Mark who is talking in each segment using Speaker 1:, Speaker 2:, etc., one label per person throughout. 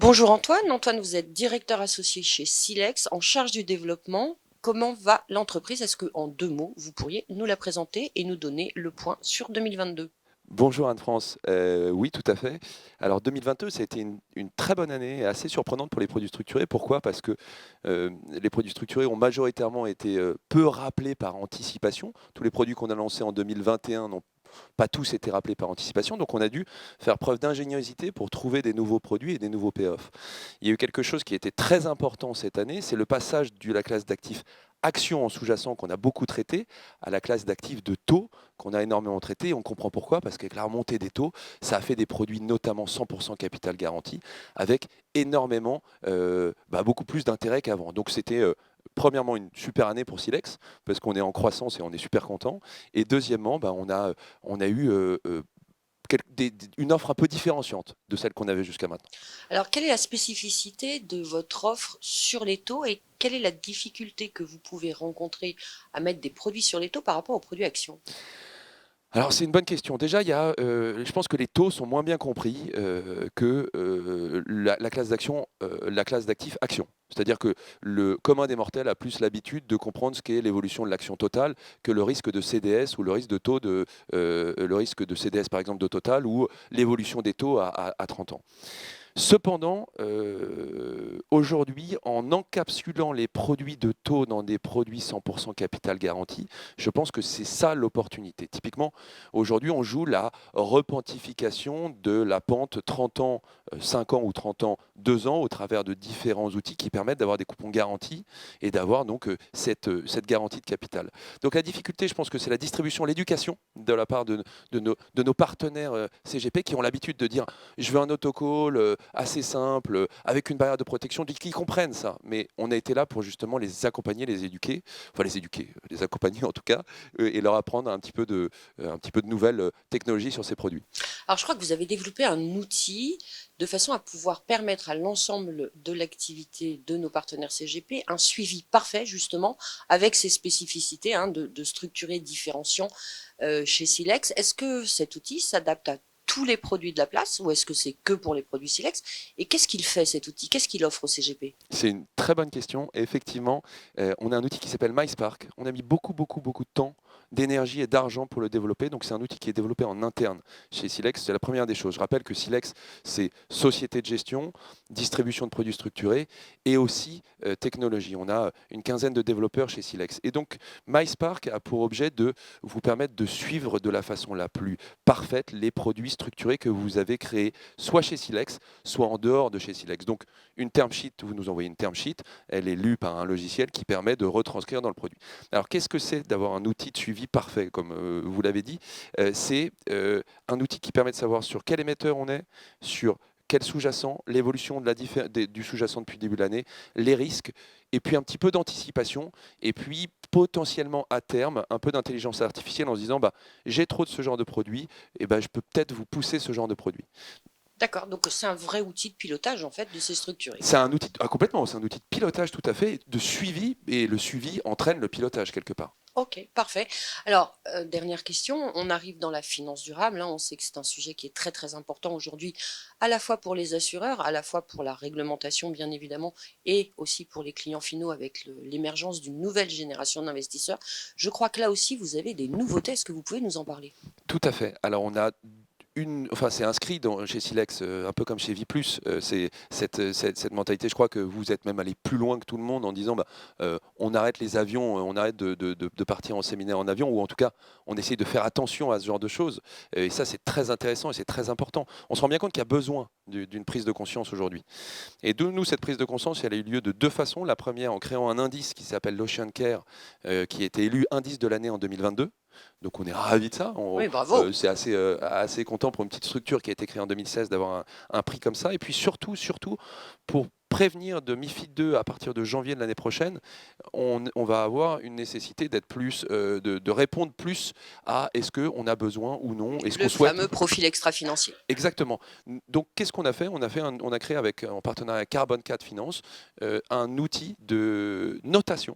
Speaker 1: Bonjour Antoine. Antoine, vous êtes directeur associé chez Silex en charge du développement. Comment va l'entreprise? Est-ce que, en 2 mots, vous pourriez nous la présenter et nous donner le point sur 2022?
Speaker 2: Bonjour Anne-France. Oui, tout à fait. Alors 2022, ça a été une très bonne année, et assez surprenante pour les produits structurés. Pourquoi? Parce que les produits structurés ont majoritairement été peu rappelés par anticipation. Tous les produits qu'on a lancés en 2021 n'ont pas tous été rappelés par anticipation. Donc on a dû faire preuve d'ingéniosité pour trouver des nouveaux produits et des nouveaux payoffs. Il y a eu quelque chose qui était très important cette année, c'est le passage de la classe d'actifs actions en sous-jacent qu'on a beaucoup traité à la classe d'actifs de taux qu'on a énormément traité. On comprend pourquoi, parce qu'avec la remontée des taux, ça a fait des produits notamment 100% capital garanti, avec énormément, beaucoup plus d'intérêt qu'avant. Donc c'était premièrement une super année pour Silex, parce qu'on est en croissance et on est super content. Et deuxièmement, on a eu une offre un peu différenciante de celle qu'on avait jusqu'à maintenant.
Speaker 1: Alors, quelle est la spécificité de votre offre sur les taux et quelle est la difficulté que vous pouvez rencontrer à mettre des produits sur les taux par rapport aux produits actions?
Speaker 2: Alors c'est une bonne question. Déjà, je pense que les taux sont moins bien compris que la classe d'action, la classe d'actifs action. C'est-à-dire que le commun des mortels a plus l'habitude de comprendre ce qu'est l'évolution de l'action totale que le risque de CDS ou le risque de taux le risque de CDS par exemple de Total ou l'évolution des taux à 30 ans. Cependant, aujourd'hui, en encapsulant les produits de taux dans des produits 100% capital garanti, je pense que c'est ça l'opportunité. Typiquement, aujourd'hui, on joue la repentification de la pente 30 ans, 5 ans ou 30 ans, 2 ans au travers de différents outils qui permettent d'avoir des coupons garantis et d'avoir donc cette garantie de capital. Donc la difficulté, je pense que c'est la distribution, l'éducation de la part de nos partenaires CGP qui ont l'habitude de dire je veux un autocall assez simple, avec une barrière de protection, qu'ils comprennent ça. Mais on a été là pour justement les accompagner, les éduquer, les accompagner en tout cas, et leur apprendre un petit peu de nouvelles technologies sur ces produits.
Speaker 1: Alors, je crois que vous avez développé un outil de façon à pouvoir permettre à l'ensemble de l'activité de nos partenaires CGP un suivi parfait, justement, avec ses spécificités de structurer différenciant chez Silex. Est-ce que cet outil s'adapte à tous les produits de la place ou est-ce que c'est que pour les produits Silex? Et qu'est-ce qu'il fait cet outil? Qu'est-ce qu'il offre au CGP?
Speaker 2: C'est une très bonne question. Et effectivement, on a un outil qui s'appelle MySpark. On a mis beaucoup de temps, d'énergie et d'argent pour le développer. Donc, c'est un outil qui est développé en interne chez Silex. C'est la première des choses. Je rappelle que Silex, c'est société de gestion, distribution de produits structurés et aussi technologie. On a une quinzaine de développeurs chez Silex. Et donc, MySpark a pour objet de vous permettre de suivre de la façon la plus parfaite les produits structurés que vous avez créés, soit chez Silex, soit en dehors de chez Silex. Donc, une term sheet, vous nous envoyez une term sheet, elle est lue par un logiciel qui permet de retranscrire dans le produit. Alors qu'est-ce que c'est d'avoir un outil de suivi parfait, comme vous l'avez dit? C'est un outil qui permet de savoir sur quel émetteur on est, sur quel sous-jacent, l'évolution du sous-jacent depuis le début de l'année, les risques, et puis un petit peu d'anticipation, et puis potentiellement à terme un peu d'intelligence artificielle en se disant j'ai trop de ce genre de produit, et je peux peut-être vous pousser ce genre de produit.
Speaker 1: D'accord, donc c'est un vrai outil de pilotage en fait de ces structurés.
Speaker 2: C'est un outil, complètement, c'est un outil de pilotage tout à fait, de suivi, et le suivi entraîne le pilotage quelque part.
Speaker 1: Ok, parfait. Alors, dernière question, on arrive dans la finance durable, on sait que c'est un sujet qui est très très important aujourd'hui, à la fois pour les assureurs, à la fois pour la réglementation bien évidemment, et aussi pour les clients finaux avec l'émergence d'une nouvelle génération d'investisseurs. Je crois que là aussi, vous avez des nouveautés, est-ce que vous pouvez nous en parler?
Speaker 2: Tout à fait. Alors on a c'est inscrit chez Silex, un peu comme chez Viplus. C'est cette mentalité. Je crois que vous êtes même allé plus loin que tout le monde en disant on arrête les avions, on arrête de partir en séminaire en avion, ou en tout cas, on essaye de faire attention à ce genre de choses. Et ça, c'est très intéressant et c'est très important. On se rend bien compte qu'il y a besoin d'une prise de conscience aujourd'hui. Et de nous, cette prise de conscience, elle a eu lieu de deux façons. La première, en créant un indice qui s'appelle l'Ocean Care, qui a été élu indice de l'année en 2022. Donc on est ravis de ça.
Speaker 1: Oui, bravo.
Speaker 2: C'est assez content pour une petite structure qui a été créée en 2016 d'avoir un prix comme ça. Et puis surtout, pour prévenir de MIFID 2 à partir de janvier de l'année prochaine, on va avoir une nécessité d'être plus, de répondre plus à est-ce qu'on a besoin ou non, est-ce
Speaker 1: Le
Speaker 2: qu'on souhaite.
Speaker 1: fameux profil extra-financier.
Speaker 2: Exactement. Donc, qu'est-ce qu'on a fait? On a créé en partenariat avec Carbon 4 Finance un outil de notation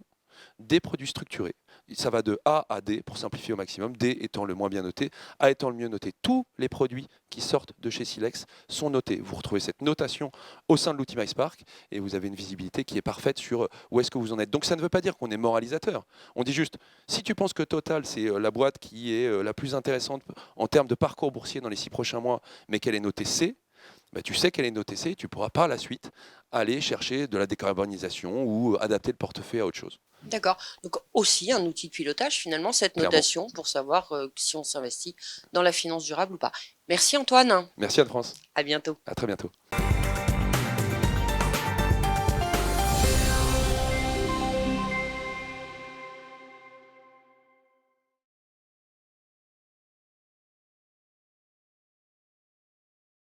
Speaker 2: des produits structurés. ça va de A à D pour simplifier au maximum, D étant le moins bien noté, A étant le mieux noté. Tous les produits qui sortent de chez Silex sont notés. Vous retrouvez cette notation au sein de l'outil MySpark et vous avez une visibilité qui est parfaite sur où est-ce que vous en êtes. Donc ça ne veut pas dire qu'on est moralisateur. On dit juste, si tu penses que Total, c'est la boîte qui est la plus intéressante en termes de parcours boursier dans les 6 prochains mois, mais qu'elle est notée C, bah, tu sais qu'elle est notée C, tu pourras par la suite aller chercher de la décarbonisation ou adapter le portefeuille à autre chose.
Speaker 1: D'accord. Donc aussi un outil de pilotage, finalement, cette
Speaker 2: Clairement.
Speaker 1: notation pour savoir si on s'investit dans la finance durable ou pas. Merci Antoine.
Speaker 2: Merci Anne-France.
Speaker 1: À bientôt.
Speaker 2: À très bientôt.